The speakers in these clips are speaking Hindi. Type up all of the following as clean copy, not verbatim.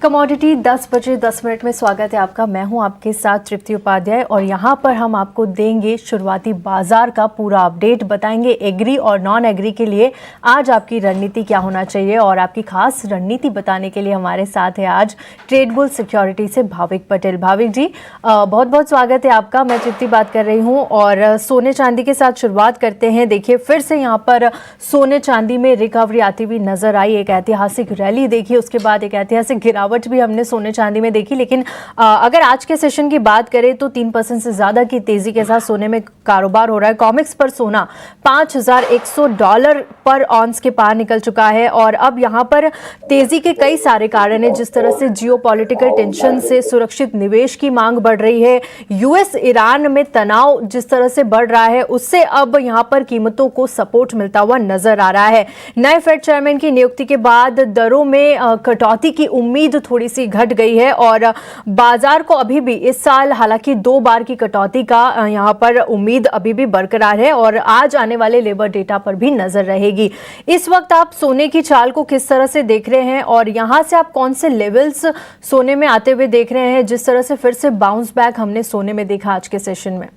कमोडिटी 10 बजे 10 मिनट में स्वागत है आपका। मैं हूं आपके साथ तृप्ति उपाध्याय और यहां पर हम आपको देंगे शुरुआती बाजार का पूरा अपडेट, बताएंगे एग्री और नॉन एग्री के लिए आज आपकी रणनीति क्या होना चाहिए। और आपकी खास रणनीति बताने के लिए हमारे साथ है आज ट्रेडबुल सिक्योरिटी से भाविक पटेल। भाविक जी बहुत बहुत स्वागत है आपका। मैं तृप्ति बात कर रही हूँ और सोने चांदी के साथ शुरुआत करते हैं। देखिए फिर से यहाँ पर सोने चांदी में रिकवरी आती हुई नजर आई। एक ऐतिहासिक रैली देखी, उसके बाद एक ऐतिहासिक गिरावट भी हमने सोने चांदी में देखी। लेकिन अगर आज के सेशन की बात करें तो 3% से ज्यादा की तेजी के साथ सोने में कारोबार हो रहा है। कॉमेक्स पर सोना $5,100 पर ऑन्स के पार निकल चुका है और अब यहां पर तेजी के कई सारे कारण हैं। जिस तरह से जियोपॉलिटिकल टेंशन से सुरक्षित निवेश की मांग बढ़ रही है, यूएस ईरान में तनाव जिस तरह से बढ़ रहा है, उससे अब यहां पर कीमतों को सपोर्ट मिलता हुआ नजर आ रहा है। नए फेड चेयरमैन की नियुक्ति के बाद दरों में कटौती की उम्मीद थोड़ी सी घट गई है और बाजार को अभी भी इस साल हालांकि 2 बार की कटौती का यहां पर उम्मीद अभी भी बरकरार है और आज आने वाले लेबर डेटा पर भी नजर रहेगी। इस वक्त आप सोने की चाल को किस तरह से देख रहे हैं और यहां से आप कौन से लेवल्स सोने में आते हुए देख रहे हैं, जिस तरह से फिर से बाउंस बैक हमने सोने में देखा आज के सेशन में?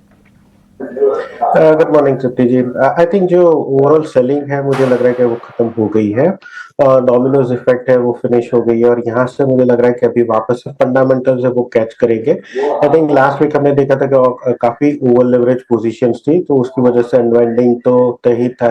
Good morning Tripti ji. I think जो ओवरऑल सेलिंग है मुझे लग रहा है कि वो खत्म हो गई है। डोमिनोज इफेक्ट है वो फिनिश हो गई है और यहाँ से मुझे लग रहा है कि अभी वापस फंडामेंटल्स है वो कैच करेंगे। आई थिंक लास्ट वीक हमने देखा था कि काफी ओवर लेवरेज पोजीशंस थी, तो उसकी वजह से अनवाइंडिंग तो तय था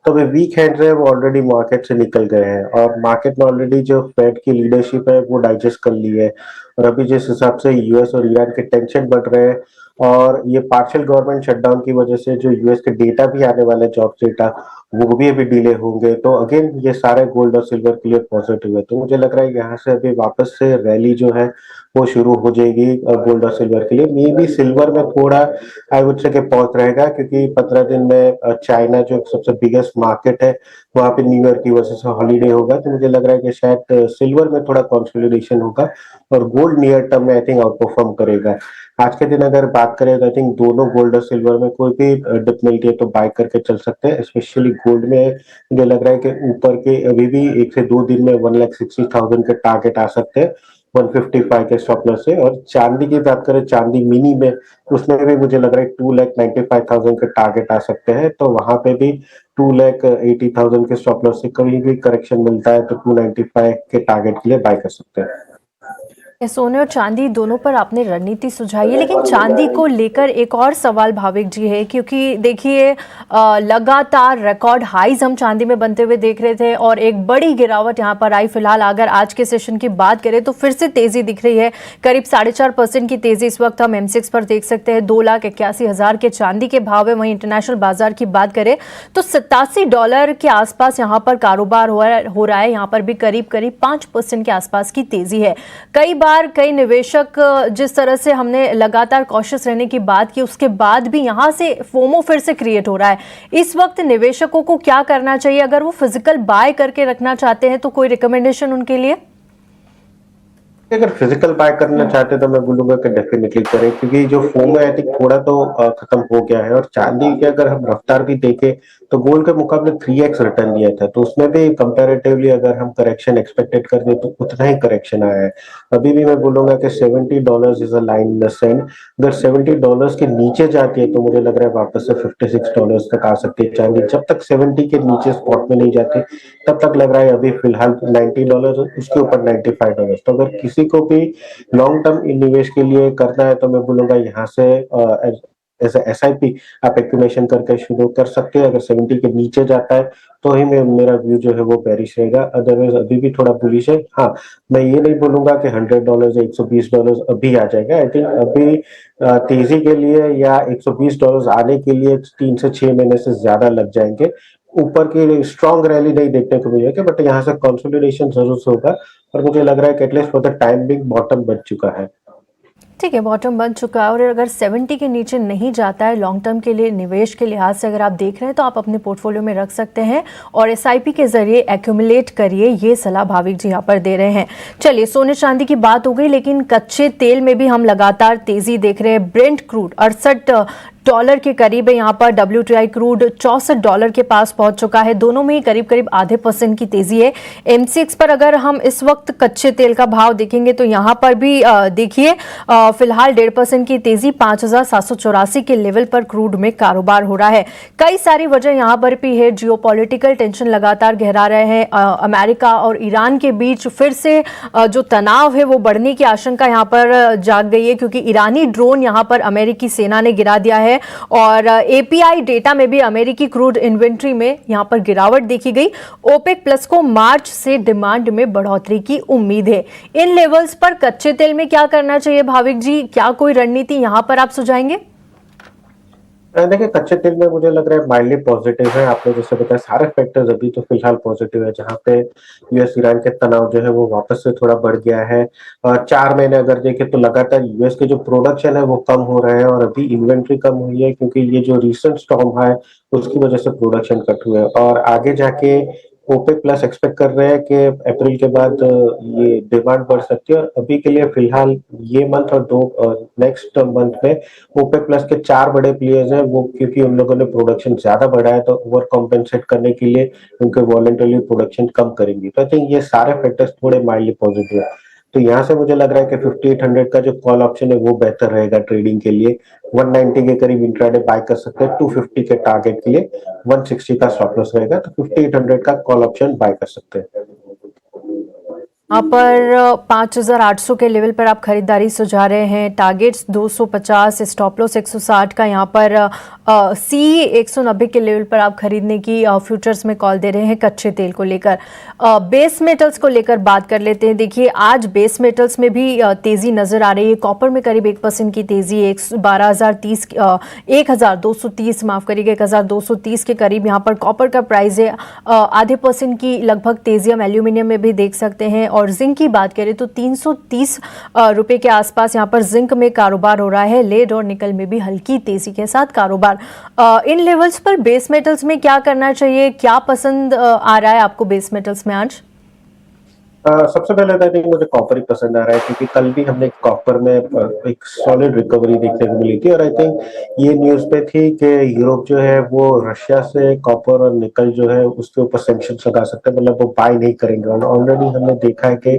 तो वे वीक हैंड्स है वो ऑलरेडी मार्केट से निकल गए हैं और मार्केट में ऑलरेडी जो फेड की लीडरशिप है वो डाइजेस्ट कर ली है। और अभी जिस हिसाब से यूएस और ईरान के टेंशन बढ़ रहे हैं और ये पार्शियल गवर्नमेंट शटडाउन की वजह से जो यूएस के डेटा भी आने वाले जॉब्स डेटा वो भी अभी डिले होंगे, तो अगेन ये सारे गोल्ड और सिल्वर के लिए पॉजिटिव है। तो मुझे लग रहा है यहाँ से अभी वापस से रैली जो है वो शुरू हो जाएगी गोल्ड और सिल्वर के लिए। मे बी सिल्वर में थोड़ा आई वुड से पॉज रहेगा क्योंकि 15 दिन में चाइना जो सबसे बिगेस्ट मार्केट है वहां पे न्यू ईयर की वजह से हॉलीडे होगा, तो मुझे लग रहा है कि शायद सिल्वर में थोड़ा कंसोलिडेशन होगा और गोल्ड नियर टर्म में आई थिंक आउट परफॉर्म करेगा। आज के दिन अगर बात करें तो आई थिंक दोनों गोल्ड और सिल्वर में कोई भी डिप मिलती है तो बाय करके चल सकते हैं। स्पेशली गोल्ड में मुझे लग रहा है कि ऊपर के अभी भी 1 से 2 दिन में 1,60,000 के टारगेट आ सकते हैं 155 के स्टॉप लॉस से। और चांदी की बात करें, चांदी मिनी में उसमें भी मुझे लग रहा है 2,95,000 के टारगेट आ सकते हैं, तो वहां पे भी 2,80,000 के स्टॉप लॉस से कभी भी करेक्शन मिलता है तो 295 के टारगेट के लिए बाय कर सकते हैं। सोने और चांदी दोनों पर आपने रणनीति सुझाई है, लेकिन चांदी को लेकर एक और सवाल भाविक जी है, क्योंकि देखिए लगातार रिकॉर्ड हाईज हम चांदी में बनते हुए देख रहे थे और एक बड़ी गिरावट यहां पर आई। फिलहाल अगर आज के सेशन की बात करें तो फिर से तेजी दिख रही है, करीब 4.5% की तेजी इस वक्त हम M6 पर देख सकते हैं। $2,81,000 के चांदी के भाव है। वहीं इंटरनेशनल बाजार की बात करें तो $87 के आसपास यहां पर कारोबार हो रहा है। यहां पर भी करीब 5% के आसपास की तेजी है। कई निवेशक जिस तरह से हमने लगातार कॉशियस रहने की बात की, उसके बाद भी यहां से फोमो फिर से क्रिएट हो रहा है। इस वक्त निवेशकों को क्या करना चाहिए? अगर वो फिजिकल बाय करके रखना चाहते हैं तो कोई रिकमेंडेशन उनके लिए? अगर फिजिकल बाय करना चाहते तो मैं बोलूंगा कि डेफिनेटली करें, क्योंकि जो फोम है आई थिंक थोड़ा तो खत्म हो गया है। और चांदी की अगर हम रफ्तार भी देखें तो गोल्ड के मुकाबले 3x रिटर्न दिया था, तो उसमें भी कंपैरेटिवली अगर हम करेक्शन एक्सपेक्टेड कर दे तो उतना ही करेक्शन आया है। अभी भी मैं बोलूंगा कि $70 is a line in the sand. अगर $70 के नीचे जाती है तो मुझे लग रहा है वापस से $56 तक आ सकती है चांदी। जब तक 70 के नीचे स्पॉट में नहीं जाती तब तक लग रहा है अभी फिलहाल $90, उसके ऊपर $95। तो अगर किसी को भी लॉन्ग टर्म निवेश के लिए करना है तो मैं बोलूंगा यहाँ से SIP आप एक्यूमुलेशन करके शुरू कर सकते हैं। अगर 70 के नीचे जाता है तो ही मेरा व्यू जो है वो बेरिश रहेगा, अदरवाइज अभी भी थोड़ा बुलिश है। हाँ, मैं ये नहीं बोलूंगा कि $100 या $120 अभी आ जाएगा। आई थिंक अभी तेजी के लिए या $120 आने के लिए 3 से 6 महीने से ज्यादा लग जाएंगे। ऊपर की स्ट्रॉन्ग रैली नहीं देखने को मिलेगी, बट यहाँ से कंसोलिडेशन जरूर होगा और मुझे लग रहा है कि at least for the time being bottom बन चुका है। ठीक है, बॉटम बन चुका है और अगर 70 के नीचे नहीं जाता है लॉन्ग टर्म के लिए निवेश के लिहाज से अगर आप देख रहे हैं तो आप अपने पोर्टफोलियो में रख सकते हैं और SIP के जरिए एक्यूमुलेट करिए, ये सलाह भाविक जी यहाँ पर दे रहे हैं। चलिए, सोने चांदी की बात हो गई, लेकिन कच्चे तेल में भी हम लगातार तेजी देख रहे हैं। ब्रेंट क्रूड डॉलर के करीब है। यहाँ पर WTI क्रूड $64 के पास पहुंच चुका है। दोनों में ही करीब करीब आधे % की तेजी है। MCX पर अगर हम इस वक्त कच्चे तेल का भाव देखेंगे तो यहाँ पर भी देखिए फिलहाल 1.5% की तेजी 5,784 के लेवल पर क्रूड में कारोबार हो रहा है। कई सारी वजह यहाँ पर भी है। जियोपॉलिटिकल टेंशन लगातार गहरा रहे हैं। अमेरिका और ईरान के बीच फिर से जो तनाव है वो बढ़ने की आशंका यहाँ पर जाग गई है, क्योंकि ईरानी ड्रोन यहाँ पर अमेरिकी सेना ने गिरा दिया है और API डेटा में भी अमेरिकी क्रूड इन्वेंट्री में यहाँ पर गिरावट देखी गई। ओपेक प्लस को मार्च से डिमांड में बढ़ोतरी की उम्मीद है। इन लेवल्स पर कच्चे तेल में क्या करना चाहिए भाविक जी, क्या कोई रणनीति यहाँ पर आप सुझाएंगे? देखिए, कच्चे तेल में मुझे लग रहा है माइल्डली पॉजिटिव है। आपने जैसे बताया सारे फैक्टर्स अभी तो फिलहाल पॉजिटिव है, जहाँ पे यूएस ईरान के तनाव जो है वो वापस से थोड़ा बढ़ गया है। 4 महीने अगर देखें तो लगातार यूएस के जो प्रोडक्शन है वो कम हो रहे हैं और अभी इन्वेंट्री कम हुई है, क्योंकि ये जो रिसेंट स्टॉर्म है उसकी वजह से प्रोडक्शन कट हुए हैं और आगे जाके ओपेक प्लस एक्सपेक्ट कर रहे हैं कि अप्रैल के बाद ये डिमांड बढ़ सकती है। और अभी के लिए फिलहाल ये मंथ और 2 नेक्स्ट मंथ में ओपेक प्लस के 4 बड़े प्लेयर्स हैं वो, क्योंकि उन लोगों ने प्रोडक्शन ज्यादा बढ़ाया तो ओवर कॉम्पेंसेट करने के लिए उनके वॉलंटरली प्रोडक्शन कम करेंगे। तो आई थिंक ये सारे फैक्टर्स थोड़े माइल्डली पॉजिटिव है। तो यहाँ से मुझे लग रहा है कि 5800 का जो कॉल ऑप्शन है वो बेहतर रहेगा ट्रेडिंग के लिए। 190 के करीब इंट्राडे बाय कर सकते हैं। 250 के टारगेट के लिए 160 का स्टॉप लॉस रहेगा, तो 5800 का कॉल ऑप्शन बाय कर सकते हैं। यहाँ पर 5,800 के लेवल पर आप खरीदारी सुझा रहे हैं। टारगेट्स 250, स्टॉप लॉस 160 का। यहाँ पर CE 190 के लेवल पर आप खरीदने की फ्यूचर्स में कॉल दे रहे हैं कच्चे तेल को लेकर। बेस मेटल्स को लेकर बात कर लेते हैं। देखिए आज बेस मेटल्स में भी तेजी नजर आ रही है। कॉपर में करीब 1% की तेजी, 12,230 माफ करिएगा 1,230 के करीब यहाँ पर कॉपर का प्राइस है। आधे % की लगभग तेजी हम एल्यूमिनियम में भी देख सकते हैं। और जिंक की बात करें तो 330 रुपए के आसपास यहाँ पर जिंक में कारोबार हो रहा है। लेड और निकल में भी हल्की तेजी के साथ कारोबार। इन लेवल्स पर बेस मेटल्स में क्या करना चाहिए, क्या पसंद आ रहा है आपको बेस मेटल्स में आज? सबसे पहले तो आई थिंक मुझे कॉपर ही पसंद आ रहा है, क्योंकि कल भी हमने कॉपर में एक सॉलिड रिकवरी देखने को मिली थी और आई थिंक ये न्यूज पे थी कि यूरोप जो है वो रशिया से कॉपर और निकल जो है उसके ऊपर सैंक्शंस लगा सकते हैं, मतलब वो बाय नहीं करेंगे। और ऑलरेडी हमने देखा है कि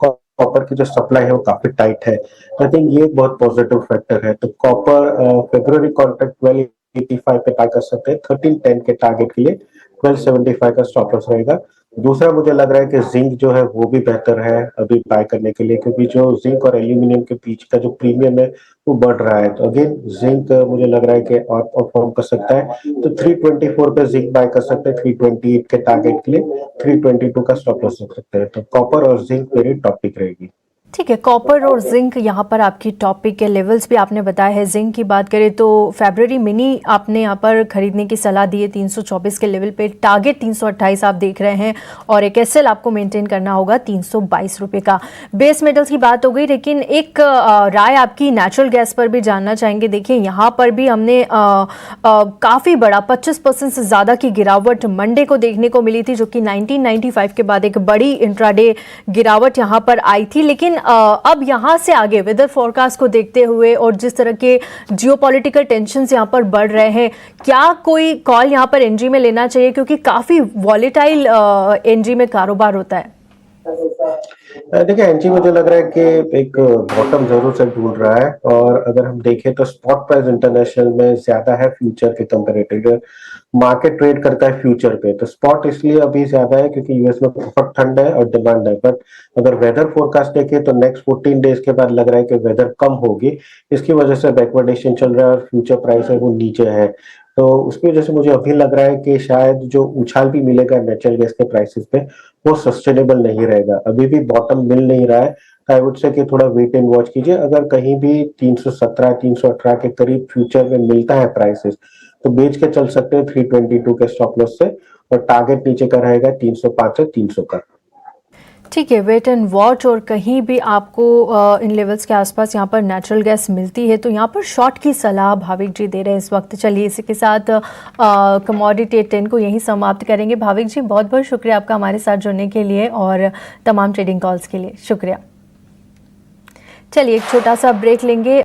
कॉपर की जो सप्लाई है वो काफी टाइट है। आई थिंक ये एक बहुत पॉजिटिव फैक्टर है। तो कॉपर फेब्रुअरी कॉन्ट्रैक्ट 1285 पे बाय कर सकते हैं। 1310 के टारगेट के लिए 1275 का स्टॉप लॉस रहेगा। दूसरा मुझे लग रहा है कि जिंक जो है वो भी बेहतर है अभी बाय करने के लिए, क्योंकि जो जिंक और एल्यूमिनियम के बीच का जो प्रीमियम है वो बढ़ रहा है। तो अगेन जिंक मुझे लग रहा है कि और परफॉर्म कर सकता है। तो 324 पे जिंक बाय कर सकते हैं। 328 के टारगेट के लिए 322 का स्टॉप लॉस रख सकते हैं। तो कॉपर और जिंक मेरी टॉपिक रहेगी। ठीक है, कॉपर और जिंक यहाँ पर आपकी टॉपिक के लेवल्स भी आपने बताया है। जिंक की बात करें तो फरवरी मिनी आपने यहाँ पर खरीदने की सलाह दी है 324 के लेवल पे। टारगेट 328 आप देख रहे हैं और एक एसएल आपको मेंटेन करना होगा 322 रुपये का। बेस मेटल्स की बात हो गई, लेकिन एक राय आपकी नेचुरल गैस पर भी जानना चाहेंगे। देखिए यहाँ पर भी हमने काफ़ी बड़ा 25% से ज़्यादा की गिरावट मंडे को देखने को मिली थी, जो कि 1995 के बाद एक बड़ी इंट्राडे गिरावट यहाँ पर आई थी। लेकिन अब यहाँ से आगे वेदर फोरकास्ट को देखते हुए और जिस तरह के जियोपॉलिटिकल टेंशन्स यहाँ पर बढ़ रहे हैं, क्या कोई कॉल यहाँ पर एनजी में लेना चाहिए, क्योंकि काफ़ी वॉलेटाइल एनजी में कारोबार होता है? देखिए, एनजी मुझे लग रहा है कि एक बॉटम जरूर से ढूंढ रहा है और अगर हम देखें तो स्पॉट प्राइस इंटरनेशनल में ज्यादा है फ्यूचर के कंपैरेटिव। मार्केट ट्रेड करता है फ्यूचर पे, तो स्पॉट इसलिए अभी ज्यादा है क्योंकि यूएस में बहुत ठंड है और डिमांड है। बट अगर वेदर फोरकास्ट देखें तो नेक्स्ट 14 डेज के बाद लग रहा है कि वेदर कम होगी, इसकी वजह से बैकवर्डेशन चल रहा है और फ्यूचर प्राइस है वो नीचे है। तो उसकी वजह से मुझे अभी लग रहा है कि शायद जो उछाल भी मिलेगा नेचुरल गैस के प्राइसेस पे वो सस्टेनेबल नहीं रहेगा। अभी भी बॉटम मिल नहीं रहा है। आई वुड से कि थोड़ा वेट एंड वॉच कीजिए। अगर कहीं भी 317 318 के करीब फ्यूचर में मिलता है प्राइसेस तो बेच के चल सकते हैं 322 के स्टॉप लॉस से, और टारगेट नीचे का रहेगा 305 से 300 का। ठीक है, वेट एंड वॉच। और कहीं भी आपको इन लेवल्स के आसपास यहाँ पर नेचुरल गैस मिलती है तो यहाँ पर शॉर्ट की सलाह भाविक जी दे रहे हैं इस वक्त। चलिए इसी के साथ कमोडिटी 10 को यहीं समाप्त करेंगे। भाविक जी बहुत बहुत शुक्रिया आपका हमारे साथ जुड़ने के लिए और तमाम ट्रेडिंग कॉल्स के लिए शुक्रिया। चलिए एक छोटा सा ब्रेक लेंगे।